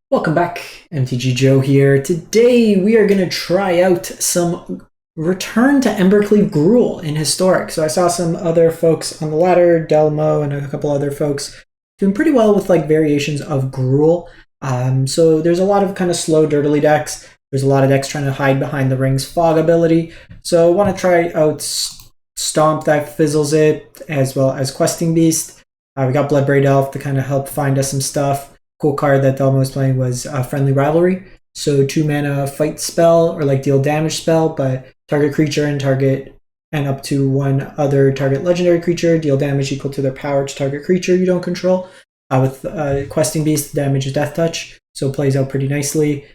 Welcome back, MTG Joe here. Today we are going to try out some Return to Embercleave Gruul in Historic. So I saw some other folks on the ladder, Delmo and a couple other folks doing pretty well with like variations of Gruul. So there's a lot of kind of slow, dirtily decks. There's a lot of decks trying to hide behind the Ring's Fog ability. So I want to try out Stomp that fizzles it, as well as Questing Beast. We got Bloodbraid Elf to kind of help find us some stuff. Cool card that Delmo was playing was Friendly Rivalry. So 2 mana fight spell or like deal damage spell, but target creature and up to one other target legendary creature deal damage equal to their power to target creature you don't control. With Questing Beast, damage is Death Touch, so it plays out pretty nicely.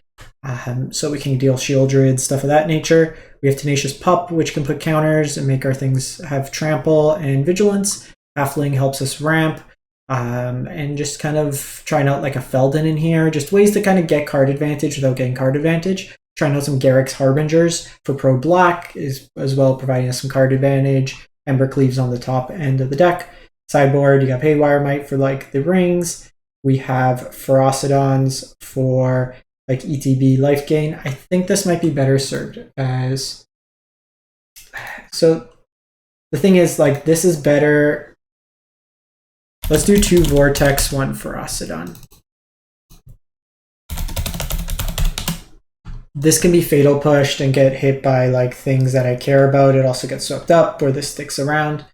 So we can deal Shield Druid, stuff of that nature. We have Tenacious Pup, which can put counters and make our things have Trample and Vigilance. Halfling helps us ramp. And just kind of trying out like a Feldon in here. Just ways to kind of get card advantage without getting card advantage. Trying out some Garrick's Harbingers for pro black, is as well providing us some card advantage. Embercleave's on the top end of the deck. Sideboard, you got Haywire Might for like the rings. We have Ferocidons for like ETB life gain. I think this might be better served as... So the thing is, like, this is better... Let's do 2 Vortex, 1 Ferocidon. This can be fatal pushed and get hit by like things that I care about. It also gets swept up, or this sticks around.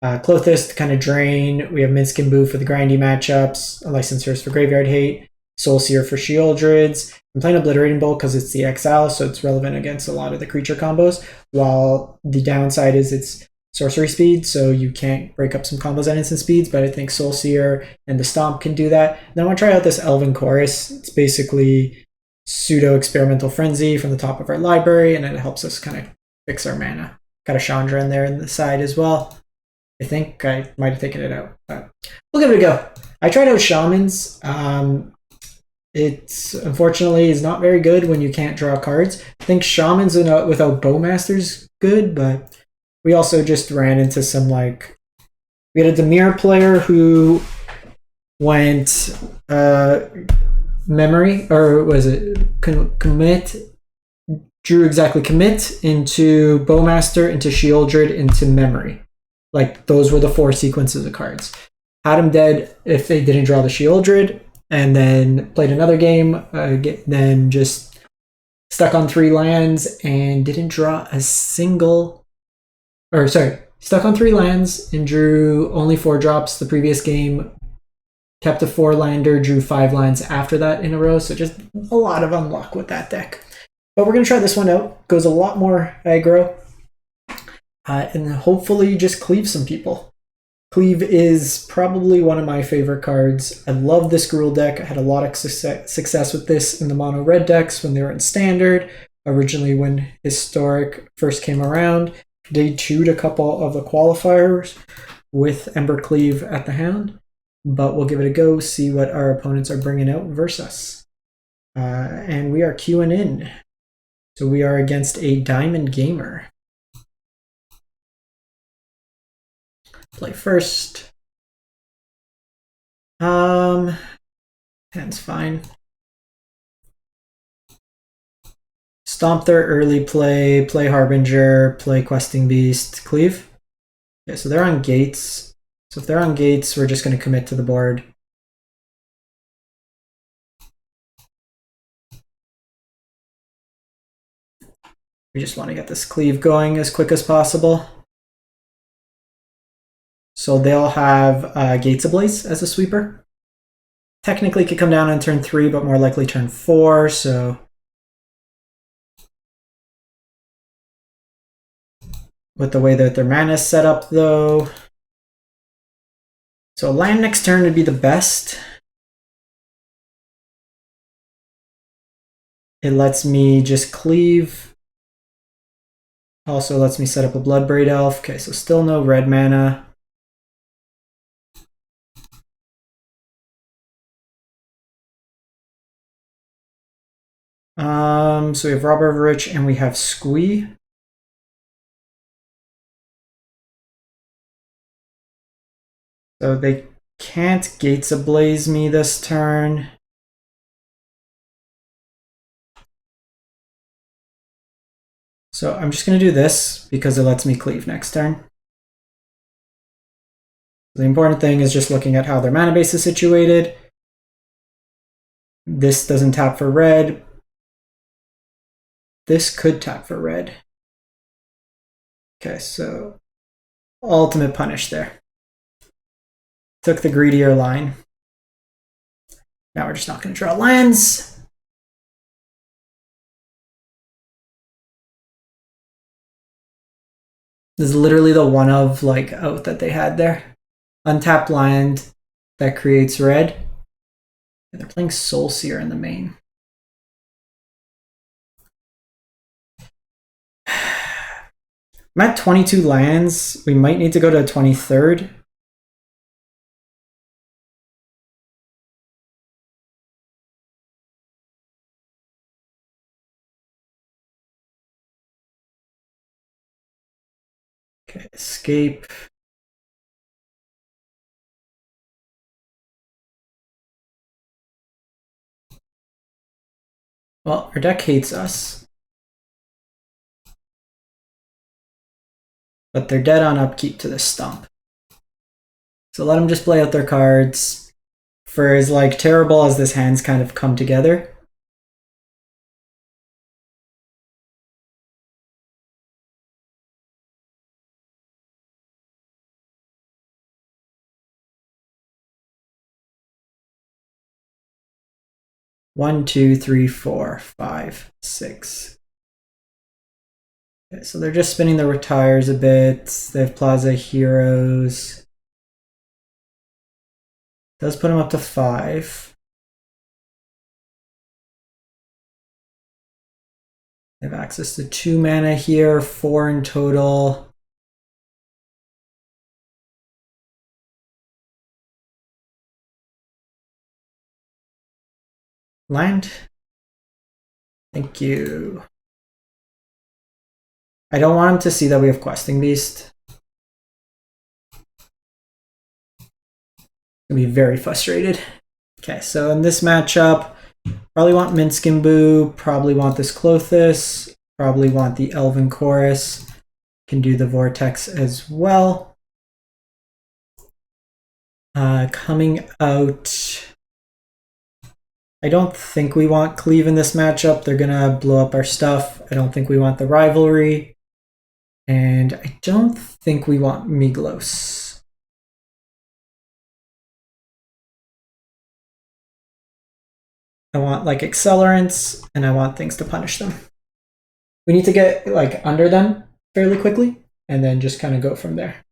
Clothis to kind of drain. We have Minskin Boo for the grindy matchups. Licensors for Graveyard Hate. Soulseer for Shield Druids. I'm playing Obliterating Bolt because it's the exile, so it's relevant against a lot of the creature combos. While the downside is it's sorcery speed, so you can't break up some combos at instant speeds, but I think Soulseer and the Stomp can do that. Then I want to try out this Elven Chorus. It's basically pseudo experimental frenzy from the top of our library, and it helps us kind of fix our mana. Got a Chandra in there in the side as well. I think I might have taken it out, but we'll give it a go. I tried out Shamans. It's unfortunately is not very good when you can't draw cards. I think Shamans without Bowmaster's good, but we also just ran into some like... We had a Dimir player who went memory, or was it commit? Drew exactly commit into Bowmaster, into Shieldred, into memory. Like those were the 4 sequences of cards. Had him dead if they didn't draw the Shieldred, and then played another game, then just stuck on 3 lands and didn't draw a single... Or sorry, stuck on 3 lands and drew only 4 drops the previous game. Kept a 4-lander, drew 5 lands after that in a row. So just a lot of unluck with that deck. But we're going to try this one out. Goes a lot more aggro. And hopefully just cleave some people. Cleave is probably one of my favorite cards. I love this Gruul deck. I had a lot of success with this in the mono red decks when they were in standard. Originally when Historic first came around. Day 2'd a couple of the qualifiers with Embercleave at the hand, but we'll give it a go, see what our opponents are bringing out versus us. And we are queuing in. So we are against a Diamond Gamer. Play first. Hand's fine. Stomp their early play, play Harbinger, play Questing Beast, cleave. Okay, so they're on gates. So if they're on gates, we're just going to commit to the board. We just want to get this cleave going as quick as possible. So they'll have Gates Ablaze as a sweeper. Technically could come down on turn 3, but more likely turn 4, so... With the way that their mana is set up, though. So land next turn would be the best. It lets me just cleave. Also lets me set up a Bloodbraid Elf. Okay, so still no red mana. So we have Robber of Rich and we have Squee. So they can't Gates Ablaze me this turn. So I'm just going to do this because it lets me cleave next turn. The important thing is just looking at how their mana base is situated. This doesn't tap for red. This could tap for red. Okay, so ultimate punish there. Took the greedier line. Now we're just not going to draw lands. This is literally the one of like out that they had there. Untapped land that creates red. And they're playing Soulseer in the main. I'm at 22 lands. We might need to go to a 23rd. Okay, escape. Well, our deck hates us. But they're dead on upkeep to this stump. So let them just play out their cards. For as like terrible as this hand's kind of come together. One, two, three, four, five, six. Okay, so they're just spinning the retires a bit. They have Plaza Heroes. Does put them up to 5. They have access to 2 mana here, 4 in total. Land. Thank you. I don't want him to see that we have Questing Beast. Gonna be very frustrated. Okay, so in this matchup, probably want Minskimbu, probably want this Clothis, probably want the Elven Chorus. Can do the Vortex as well. Coming out, I don't think we want Cleave in this matchup. They're gonna blow up our stuff. I don't think we want the Rivalry. And I don't think we want Miglos. I want like Accelerants, and I want things to punish them. We need to get like under them fairly quickly, and then just kind of go from there.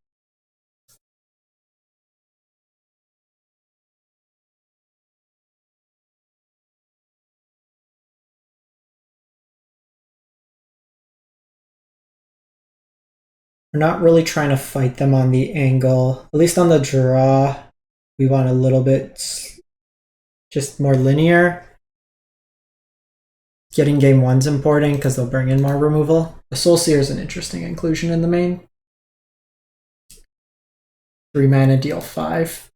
We're not really trying to fight them on the angle. At least on the draw, we want a little bit just more linear. Getting game 1's important because they'll bring in more removal. The Soulseer is an interesting inclusion in the main. 3 mana, deal 5.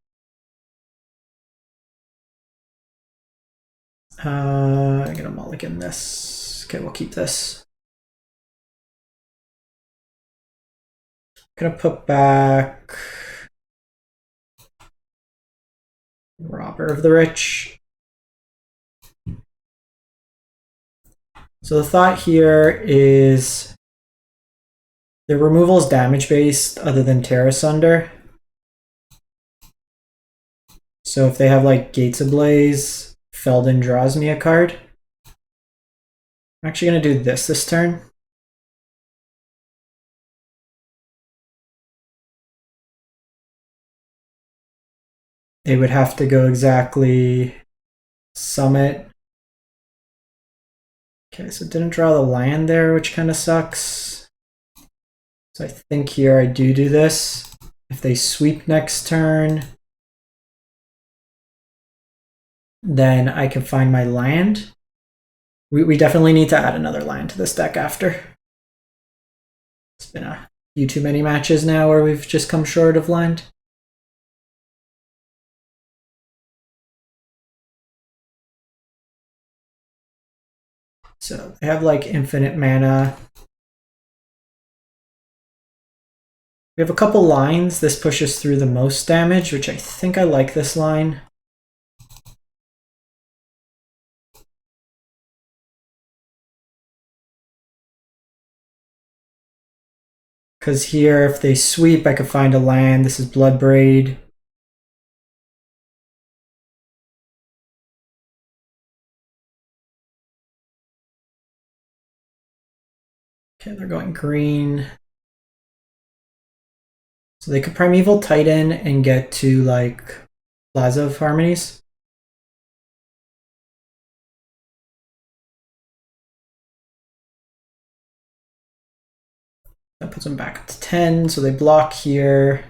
I'm gonna mulligan this. Okay, we'll keep this. Gonna put back Robber of the Rich. So the thought here is the removal is damage based other than Terra Sunder. So if they have like Gates Ablaze, Felden draws me a card. I'm actually going to do this turn. They would have to go exactly Summit. Okay, so didn't draw the land there, which kind of sucks. So I think here I do this. If they sweep next turn, then I can find my land. We definitely need to add another land to this deck after. It's been a few too many matches now where we've just come short of land. So they have like infinite mana. We have a couple lines. This pushes through the most damage, which I think I like this line. Because here, if they sweep, I could find a land. This is Bloodbraid. Okay, they're going green. So they could Primeval Titan and get to like Plaza of Harmonies. That puts them back up to 10, so they block here.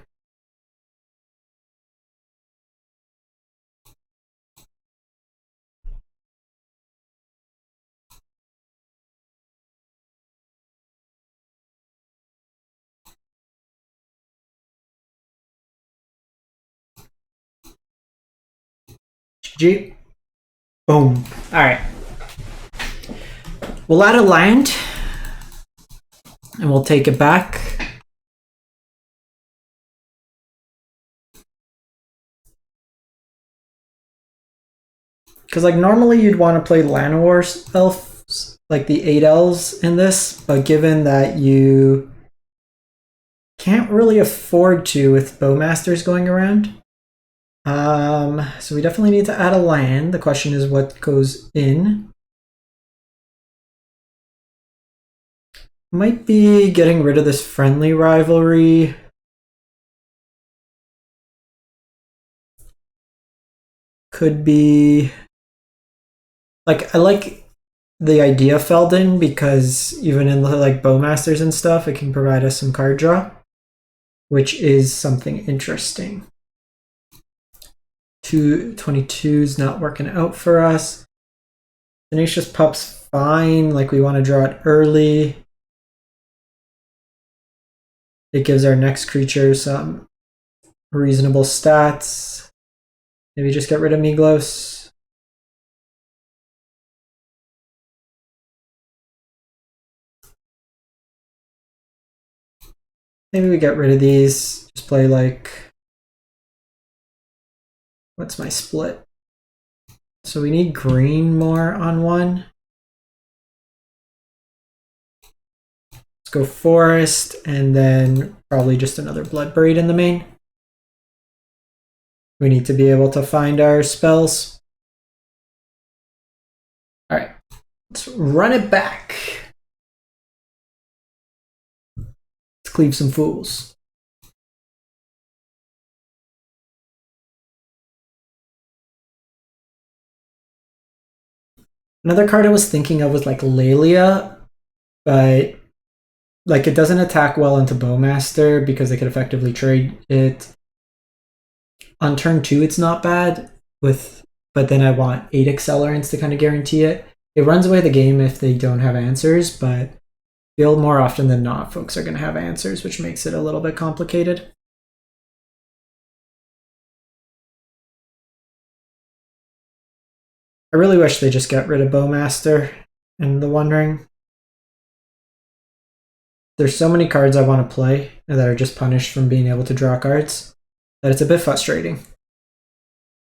GG. Boom. Alright. We'll add a land. And we'll take it back. Because like normally you'd want to play Llanowar elves, like the 8 elves in this, but given that you can't really afford to with Bowmasters going around, so we definitely need to add a land. The question is what goes in. Might be getting rid of this friendly rivalry. Could be like, I like the idea of Feldon because even in like Bowmasters and stuff, it can provide us some card draw, which is something interesting. 222 is not working out for us. Tenacious Pup's fine, like we want to draw it early. It gives our next creature some reasonable stats. Maybe just get rid of Miglos. Maybe we get rid of these. Just play like... What's my split? So we need green more on one. Let's go Forest and then probably just another Bloodbraid in the main. We need to be able to find our spells. All right, let's run it back. Let's cleave some fools. Another card I was thinking of was like Lelia, but like it doesn't attack well into Bowmaster because they could effectively trade it. On turn 2, it's not bad, but then I want 8 accelerants to kind of guarantee it. It runs away the game if they don't have answers, but I feel more often than not folks are going to have answers, which makes it a little bit complicated. I really wish they just got rid of Bowmaster and the One Ring. There's so many cards I want to play that are just punished from being able to draw cards that it's a bit frustrating.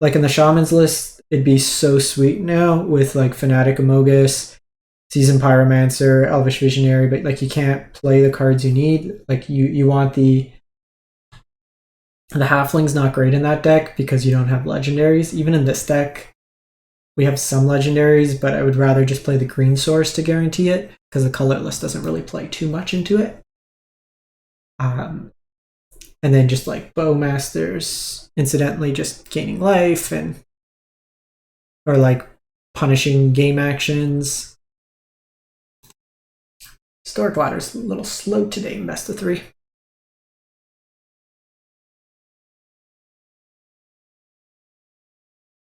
Like in the Shaman's list, it'd be so sweet now with like Fanatic Amogus, Seasoned Pyromancer, Elvish Visionary, but like you can't play the cards you need. Like you want the Halfling's not great in that deck because you don't have legendaries. Even in this deck, we have some legendaries, but I would rather just play the green source to guarantee it because the colorless doesn't really play too much into it. And then just like Bowmasters, incidentally just gaining life and or like punishing game actions. Historic Ladder's a little slow today in best of 3.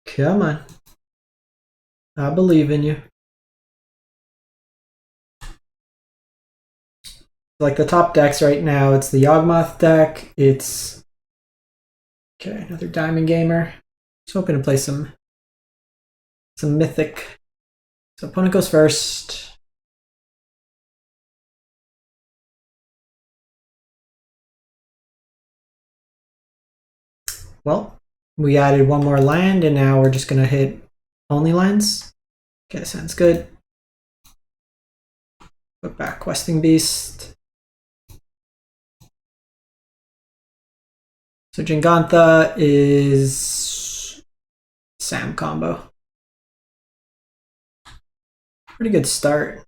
Come on. I believe in you. Like the top decks right now, it's the Yawgmoth deck. It's okay, another Diamond Gamer. Just hoping to play some Mythic. So opponent goes first. well, we added one more land, and now we're just going to hit only lands. Okay, sounds good. Put back Questing Beast. So Jingantha is Sam combo. Pretty good start.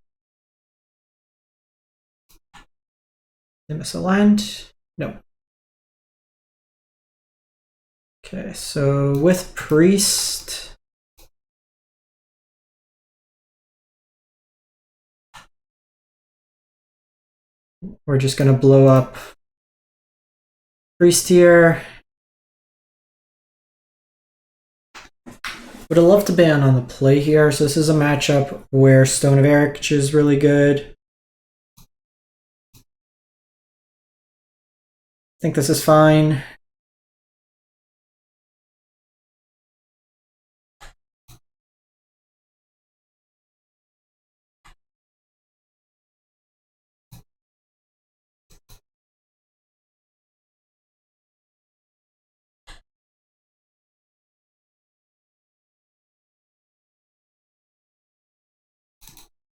They miss a land? No. Okay, so with Priest, we're just going to blow up Priest here. Would have loved to ban on the play here. So this is a matchup where Stone of Erich is really good. I think this is fine.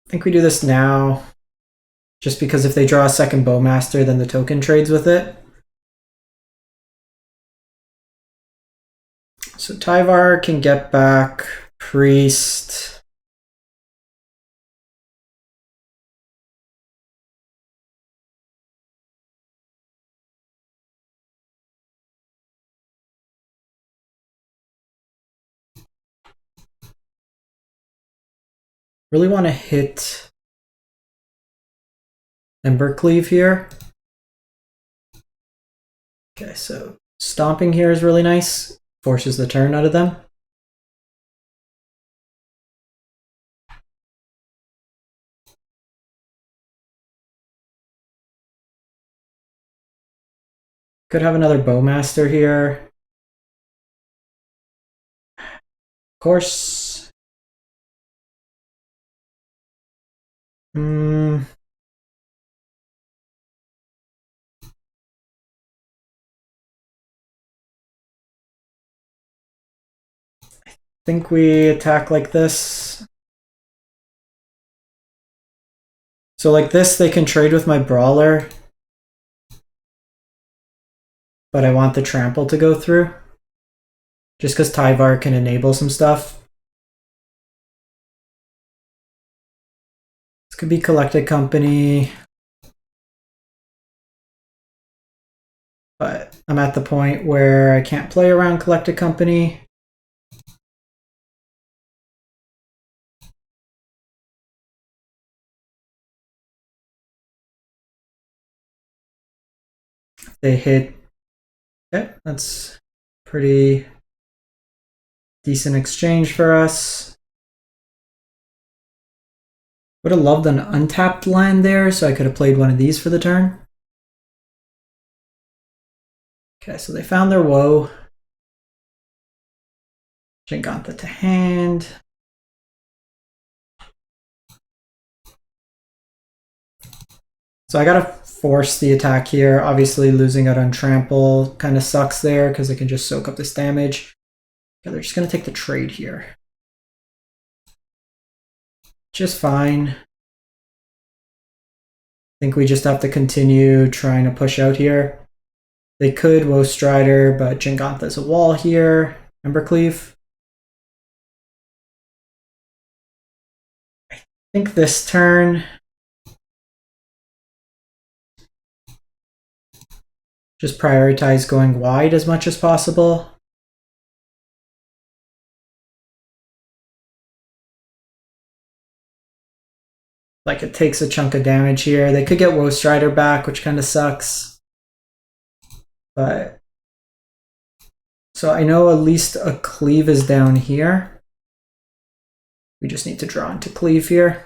I think we do this now, just because if they draw a second Bowmaster, then the token trades with it. So Tyvar can get back Priest. Really want to hit Embercleave here. Okay, so stomping here is really nice. Forces the turn out of them. Could have another Bowmaster here. Of course. I think we attack like this. So like this, they can trade with my Brawler. But I want the trample to go through. Just because Tyvar can enable some stuff. This could be Collected Company. But I'm at the point where I can't play around Collected Company. They hit. Okay, that's pretty decent exchange for us. Would have loved an untapped land there, so I could have played one of these for the turn. Okay, so they found their woe. Jingantha to hand. So I gotta force the attack here. Obviously losing out on trample kind of sucks there because they can just soak up this damage. Okay, they're just gonna take the trade here. Just fine. I think we just have to continue trying to push out here. They could Woe Strider, but Jingantha's a wall here. Embercleave. I think this turn just prioritize going wide as much as possible. Like it takes a chunk of damage here. They could get Woe Strider back, which kind of sucks. But so I know at least a cleave is down here. We just need to draw into cleave here.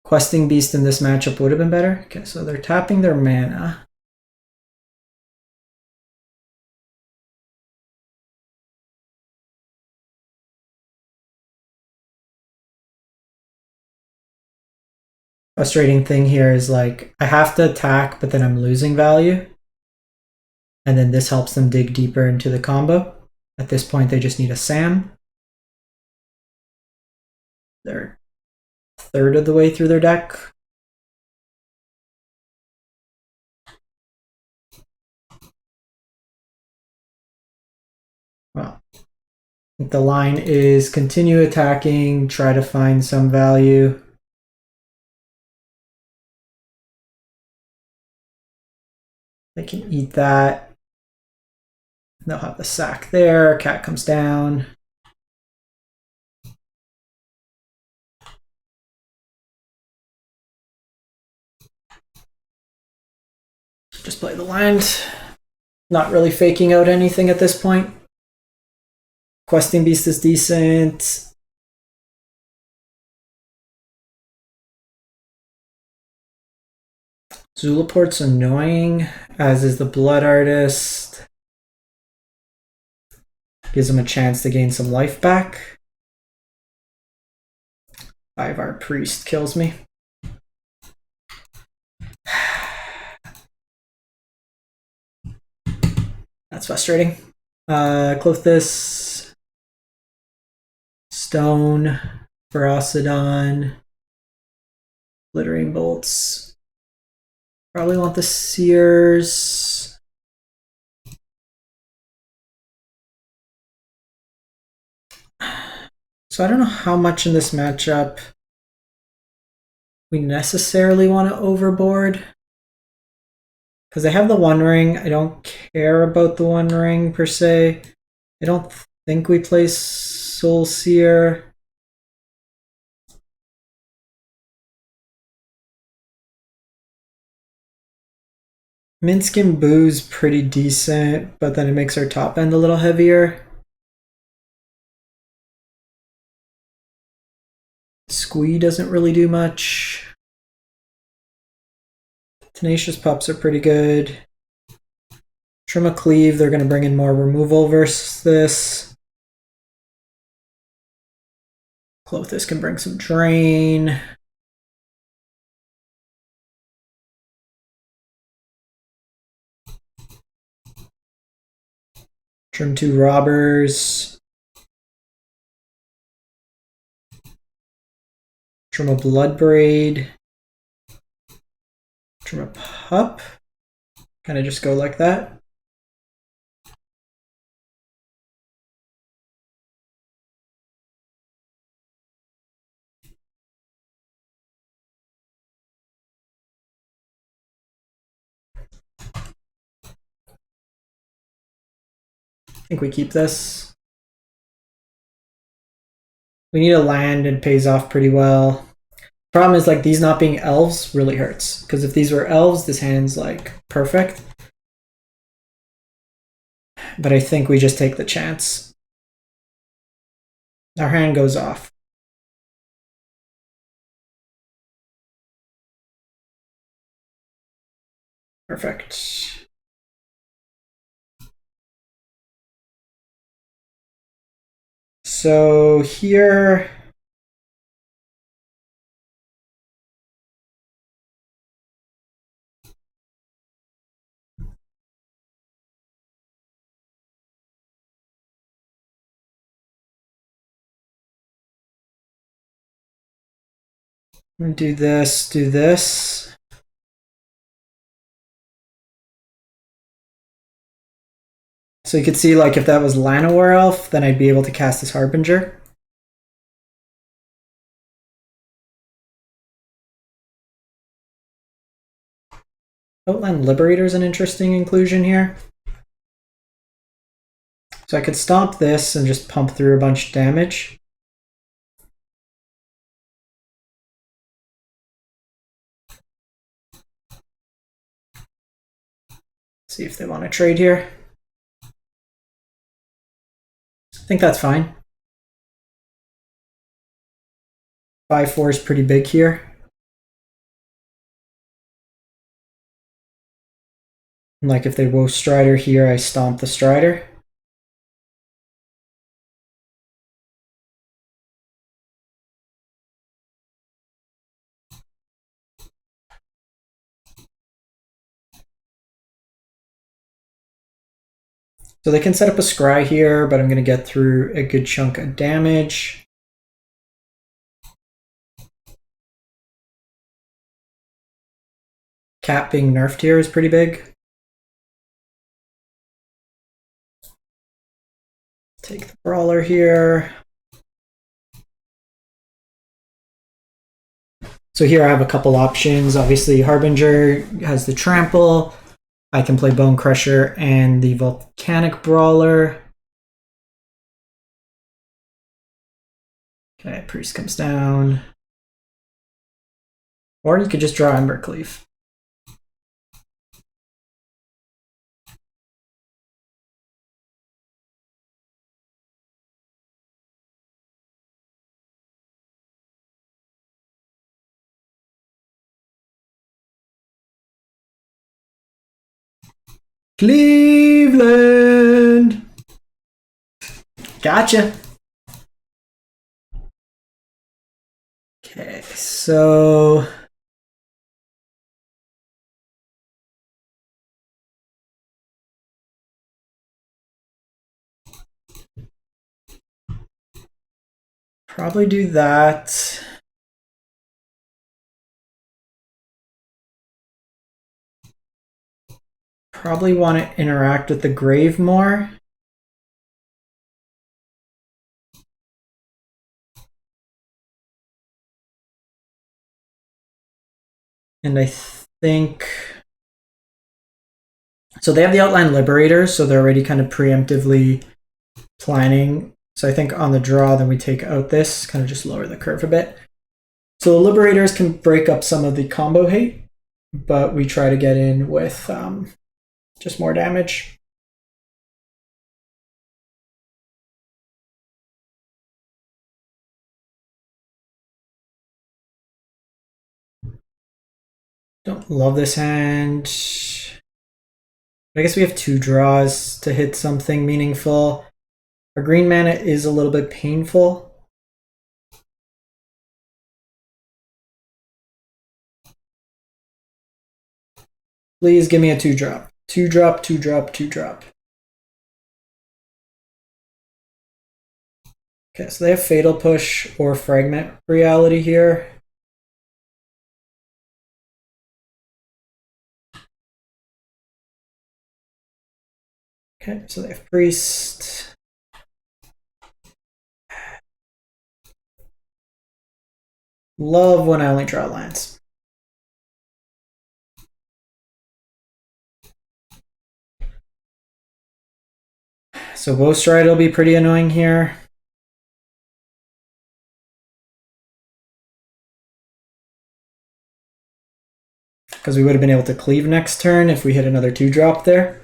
Questing Beast in this matchup would have been better. Okay, so they're tapping their mana. Frustrating thing here is like I have to attack, but then I'm losing value. And then this helps them dig deeper into the combo. At this point, they just need a Sam. They're a third of the way through their deck. Well, the line is continue attacking, try to find some value. They can eat that. They'll have the sack there. Cat comes down. Just play the land. Not really faking out anything at this point. Questing Beast is decent. Zulaport's annoying, as is the Blood Artist. Gives him a chance to gain some life back. 5-Art Priest kills me. That's frustrating. Close this. Stone. Ferocidon. Glittering Bolts. Probably want the Sears. So I don't know how much in this matchup we necessarily want to overboard. Because they have the One Ring. I don't care about the One Ring per se. I don't think we play Soul Seer. Minskin Boo's pretty decent, but then it makes our top end a little heavier. Squee doesn't really do much. Tenacious Pups are pretty good. CLEAVE, they're going to bring in more removal versus this. Clothis can bring some drain. Trim 2 Robbers. Trim a Bloodbraid. Trim a Pup. Kind of just go like that. I think we keep this. We need a land, and it pays off pretty well. Problem is, like, these not being elves really hurts. Because if these were elves, this hand's, like, perfect. But I think we just take the chance. Our hand goes off. Perfect. So here... do this, do this. So you could see, like, if that was Llanowar Elf, then I'd be able to cast this Harbinger. Outland Liberator is an interesting inclusion here. So I could stomp this and just pump through a bunch of damage. See if they want to trade here. I think that's fine. 5-4 is pretty big here. Like, if they go Strider here, I stomp the Strider. So they can set up a scry here, but I'm going to get through a good chunk of damage. Cat being nerfed here is pretty big. Take the Brawler here. So here I have a couple options. Obviously, Harbinger has the Trample. I can play Bone Crusher and the Volcanic Brawler. Okay, Priest comes down. Or you could just draw Embercleave. Cleveland! Gotcha. Okay, so probably do that. Probably want to interact with the grave more. And I think... So they have the Outline Liberators, so they're already kind of preemptively planning. So I think on the draw, then we take out this, kind of just lower the curve a bit. So the Liberators can break up some of the combo hate, but we try to get in with just more damage. Don't love this hand. I guess we have 2 draws to hit something meaningful. Our green mana is a little bit painful. Please give me a 2-drop. 2-drop, 2-drop, 2-drop. Okay, so they have Fatal Push or Fragment Reality here. Okay, so they have Priest. Love when I only draw lands. So Ghost Ride will be pretty annoying here. Because we would have been able to cleave next turn if we hit another 2-drop there.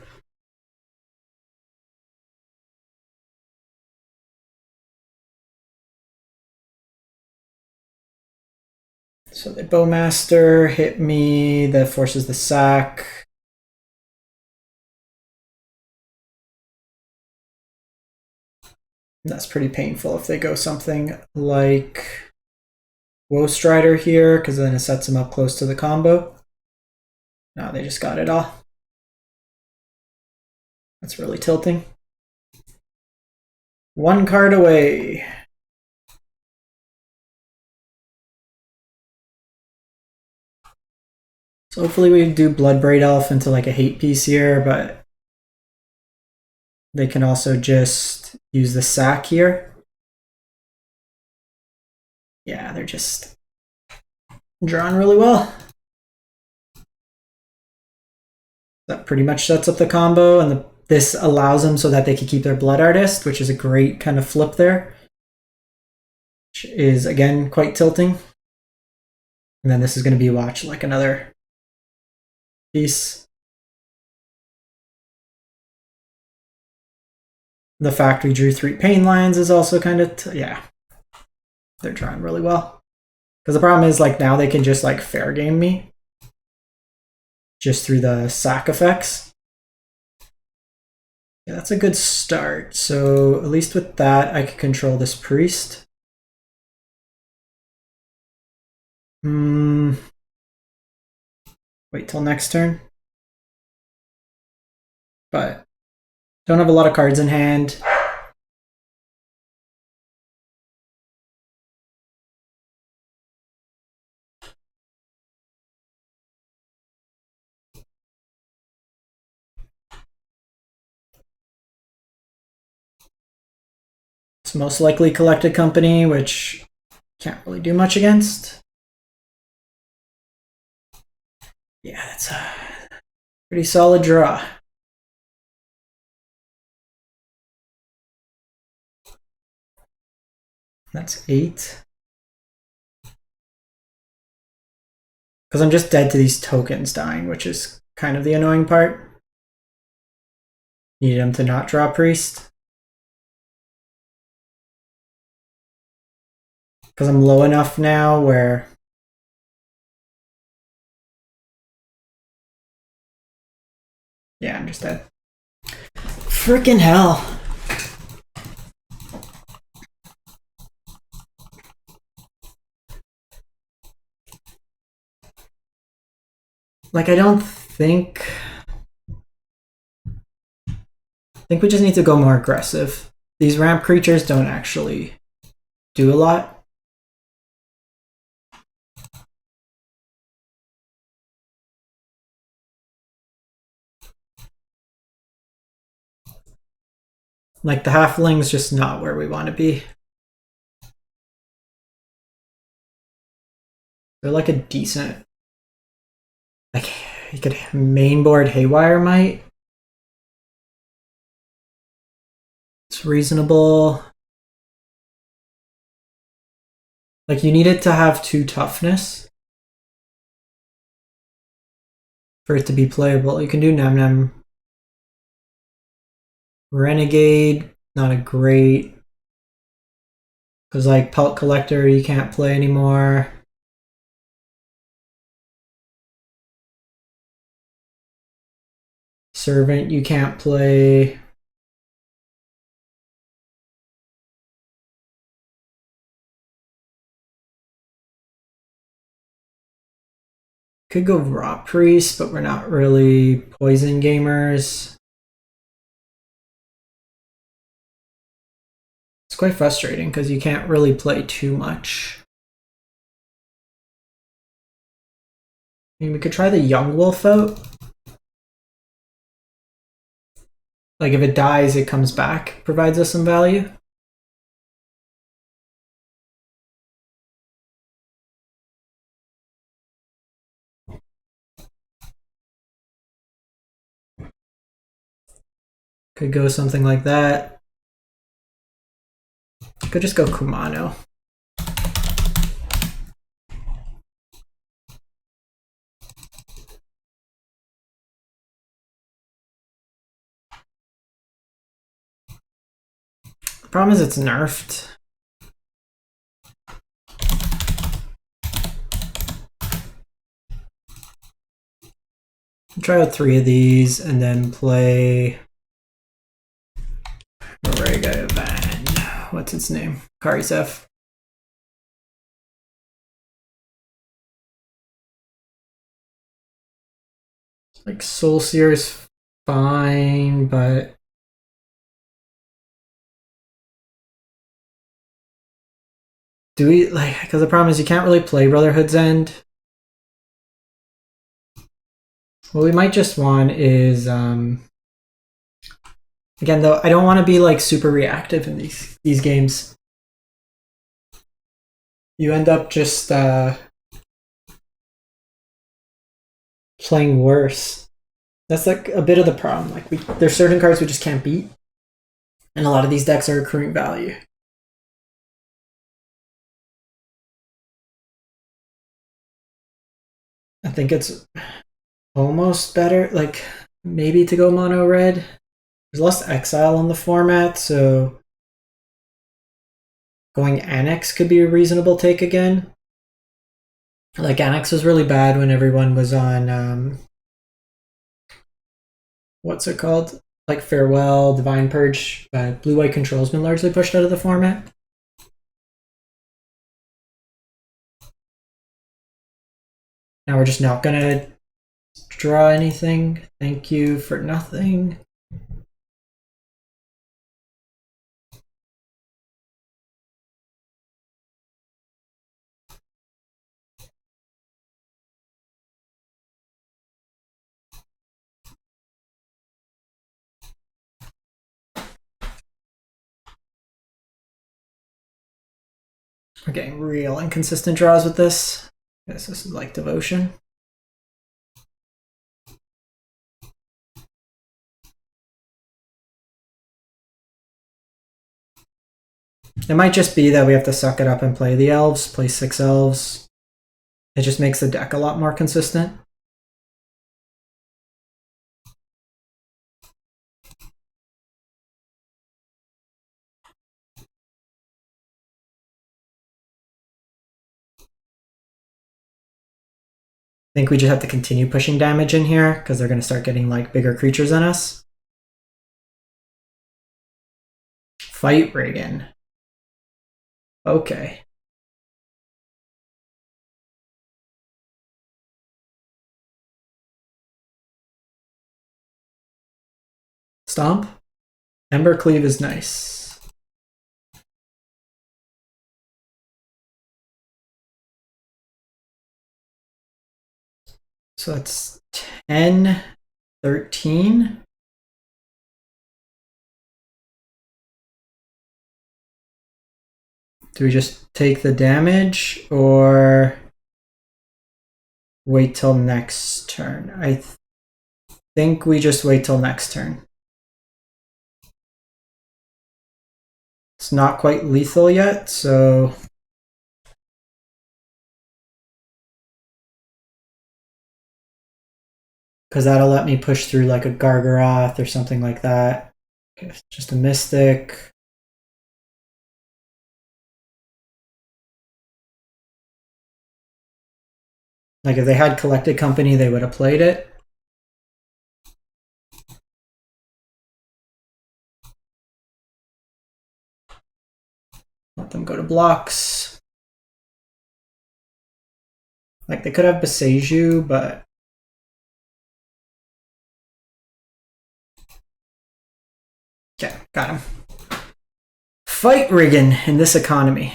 So the Bowmaster hit me, that forces the sack. That's pretty painful if they go something like Woe Strider here, because then it sets them up close to the combo. No, they just got it all. That's really tilting. 1 card away. So hopefully we do Bloodbraid Elf into like a hate piece here, but they can also just use the sack here. Yeah, they're just drawn really well. That pretty much sets up the combo, and this allows them so that they can keep their Blood Artist, which is a great kind of flip there. Which is, again, quite tilting. And then this is going to be watch like another piece. The fact we drew 3 pain lines is also kind of, yeah. They're drawing really well. Because the problem is, like, now they can just, like, fair game me. Just through the sack effects. Yeah, that's a good start. So at least with that, I can control this priest. Wait till next turn. But Don't have a lot of cards in hand. It's most likely Collected Company, which can't really do much against. Yeah, that's a pretty solid draw. That's 8. Because I'm just dead to these tokens dying, which is kind of the annoying part. Need him to not draw Priest. Because I'm low enough now where... Yeah, I'm just dead. Freaking hell. Like, I don't think... I think we just need to go more aggressive. These ramp creatures don't actually do a lot. Like, the halfling's just not where we want to be. They're like a decent... Like, you could mainboard Haywire Might. It's reasonable. Like, you need it to have 2 toughness for it to be playable. You can do Nem Nem. Renegade, not a great. Because, like, Pelt Collector, you can't play anymore. Servant, you can't play. Could go Raw Priest, but we're not really poison gamers. It's quite frustrating because you can't really play too much. I mean, we could try the Young Wolf out. Like, if it dies, it comes back, provides us some value. Could go something like that. Could just go Kumano. The problem is it's nerfed. Try out 3 of these and then play Morega Van. What's its name? Karisev. Like, Soul Seer is fine, but do we, like, because the problem is you can't really play Brotherhood's End. What we might just want is, again, though, I don't want to be, like, super reactive in these games. You end up just playing worse. That's, like, a bit of the problem. Like, there's certain cards we just can't beat, and a lot of these decks are accruing value. I think it's almost better, like, maybe to go mono red. There's less exile on the format, so going Annex could be a reasonable take again. Like, Annex was really bad when everyone was on, what's it called? Like, Farewell, Divine Purge. Blue-White Control's been largely pushed out of the format. Now we're just not gonna draw anything. Thank you for nothing. We're getting real inconsistent draws with this. I guess this is like Devotion. It might just be that we have to suck it up and play the elves, play 6 elves. It just makes the deck a lot more consistent. I think we just have to continue pushing damage in here because they're going to start getting like bigger creatures than us. Fight Riggin. Okay. Stomp. Embercleave is nice. So that's 10, 13. Do we just take the damage or wait till next turn? I think we just wait till next turn. It's not quite lethal yet, so because that'll let me push through like a Gargaroth or something like that. Okay, just a Mystic. Like if they had Collected Company, they would have played it. Let them go to blocks. Like they could have Beseiju, but okay, got him. Fight rigging in this economy.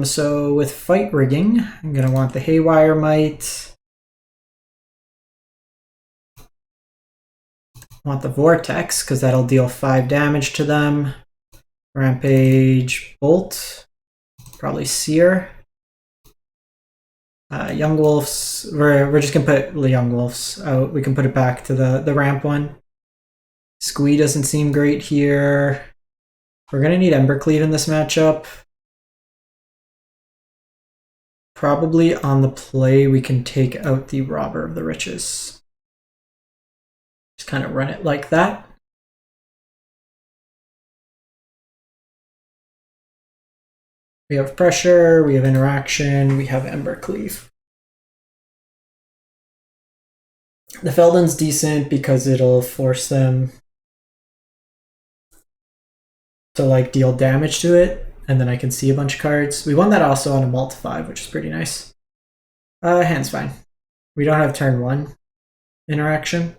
So with fight rigging, I'm gonna want the Haywire Might. Want the Vortex, because that'll deal 5 damage to them. Rampage, Bolt, probably Seer. Young Wolves, we're just gonna put the Young Wolves out. We can put it back to the ramp one. Squee doesn't seem great here. We're gonna need Embercleave in this matchup. Probably on the play, we can take out the Robber of the Riches. Just kind of run it like that. We have pressure, we have interaction, we have Embercleave. The Feldon's decent because it'll force them to like deal damage to it, and then I can see a bunch of cards. We won that also on a multi-5, which is pretty nice. Hand's fine. We don't have turn 1 interaction.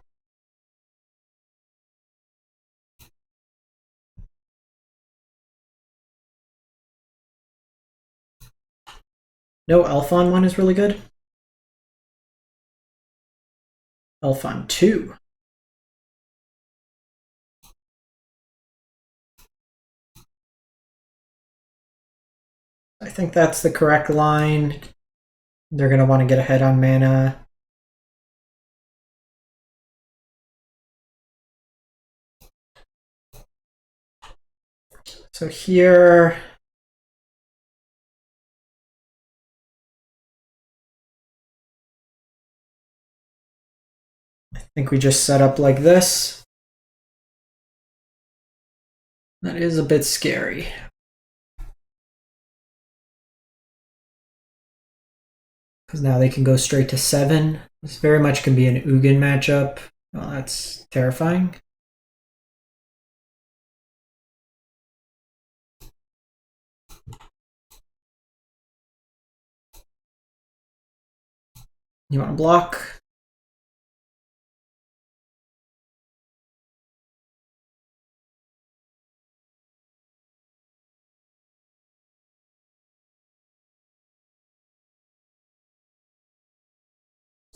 No, Elf on 1 is really good. Elf on 2. I think that's the correct line. They're going to want to get ahead on mana. So here, I think we just set up like this. That is a bit scary. Because now they can go straight to 7. This very much can be an Ugin matchup. Well, that's terrifying. You want to block?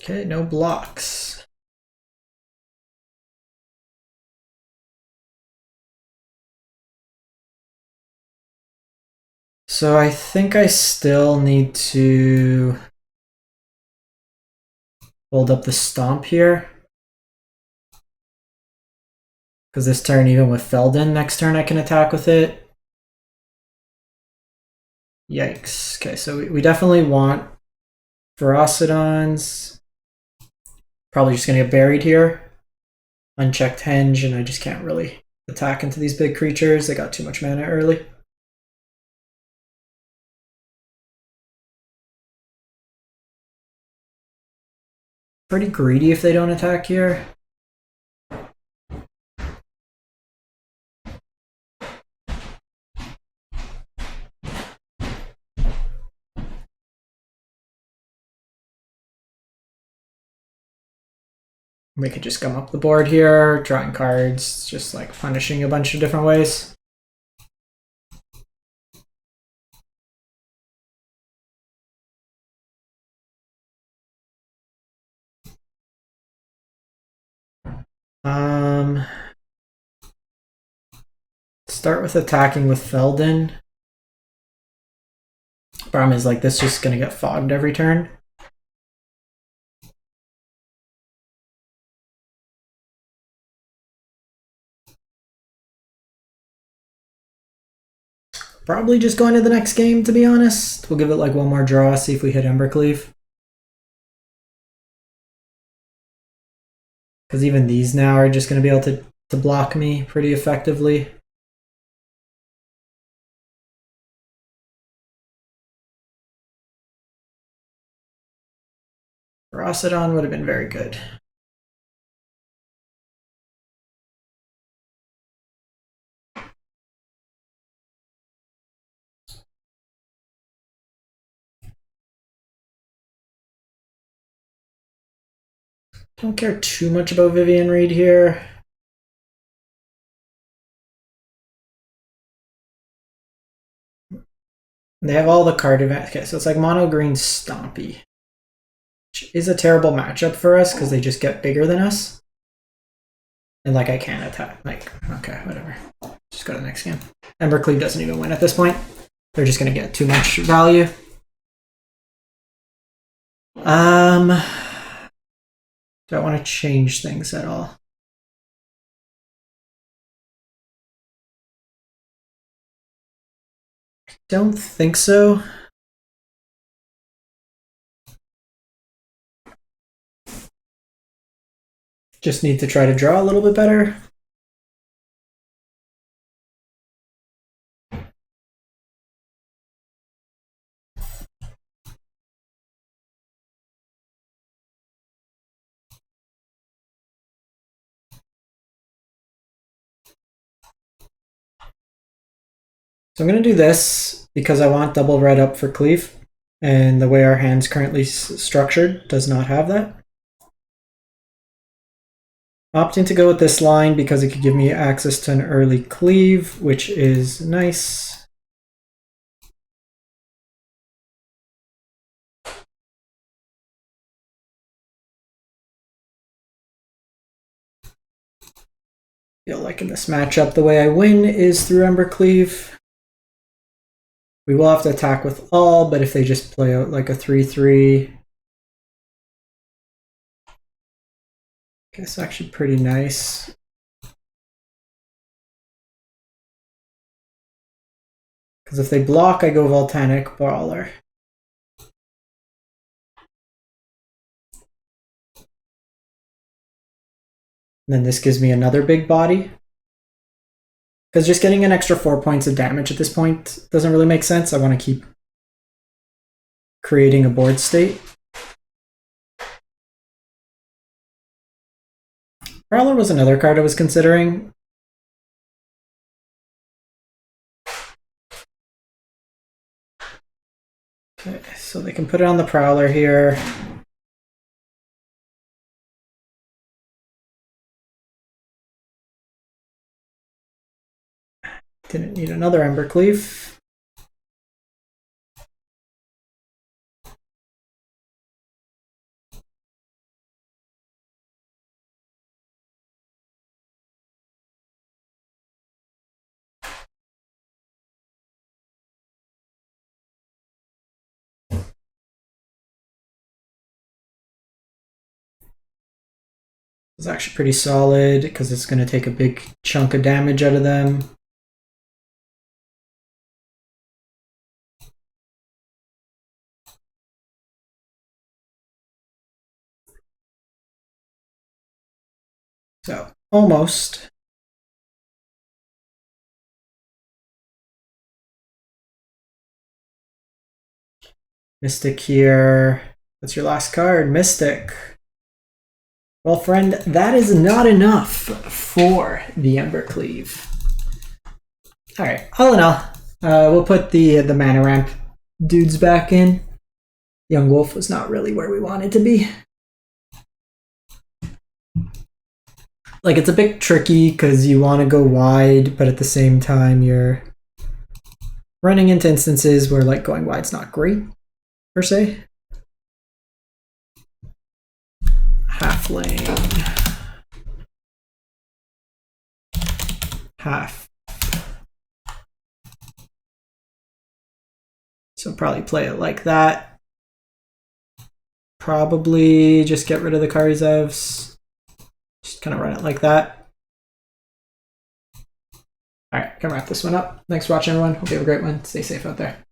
Okay, no blocks. So I think I still need to hold up the stomp here. Because this turn, even with Feldon, next turn I can attack with it. Yikes. Okay, so we definitely want Ferocidons. Probably just gonna get buried here. Unchecked Henge, and I just can't really attack into these big creatures. They got too much mana early. Pretty greedy if they don't attack here. We could just come up the board here, drawing cards, just like punishing a bunch of different ways. Start with attacking with Feldon. Problem is, like, this is just gonna get fogged every turn. Probably just going to the next game, to be honest. We'll give it like one more draw, see if we hit Embercleave. Because even these now are just going to be able to block me pretty effectively. Ferocidon would have been very good. Don't care too much about Vivian Reed here. They have all the card events. Okay, so it's like mono green Stompy, which is a terrible matchup for us because they just get bigger than us. And like I can't attack. Like, okay, whatever. Just go to the next game. Embercleave doesn't even win at this point. They're just gonna get too much value. Do I want to change things at all? Don't think so. Just need to try to draw a little bit better. So I'm going to do this because I want double red up for Cleave, and the way our hand's currently structured does not have that. Opting to go with this line because it could give me access to an early Cleave, which is nice. Feel like in this matchup, the way I win is through Embercleave. We will have to attack with all, but if they just play out like a 3-3, it's actually pretty nice. Because if they block, I go Volcanic Brawler. And then this gives me another big body. Because just getting an extra 4 points of damage at this point doesn't really make sense. I want to keep creating a board state. Prowler was another card I was considering. Okay, so they can put it on the Prowler here. Didn't need another Embercleave. It's actually pretty solid because it's going to take a big chunk of damage out of them. So, almost. Mystic here. What's your last card? Mystic. Well, friend, that is not enough for the Embercleave. All right, all in all, we'll put the mana ramp dudes back in. Young Wolf was not really where we wanted to be. Like, it's a bit tricky because you want to go wide, but at the same time, you're running into instances where, like, going wide's not great, per se. Halfling. Half. So probably play it like that. Probably just get rid of the Karizevs. Just kind of run it like that. All right, gonna wrap this one up. Thanks for watching, everyone. Hope you have a great one. Stay safe out there.